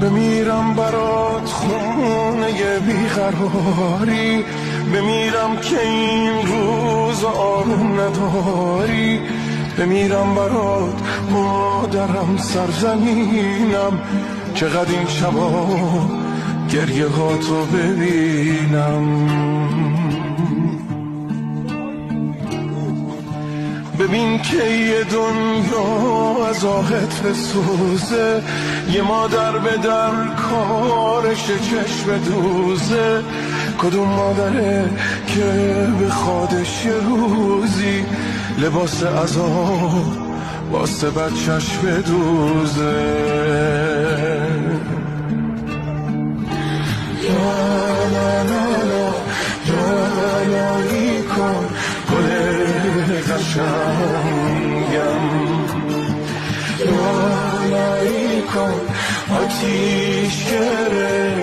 بمیرم برات خونه بیقراری، بمیرم که این روز آروم نداری، بمیرم برات مادرم سرزمینم، چقدر این شبا گریه ها تو ببینم. ببین که یه دنیا از آهت بسوزه، یه مادر به در کارش چشم دوزه، کدوم مادره که به خودش یه روزی لباس عذاب واسه بچهش بدوزه. لالایی کن گل قشنگم، لالایی کن آتیش گره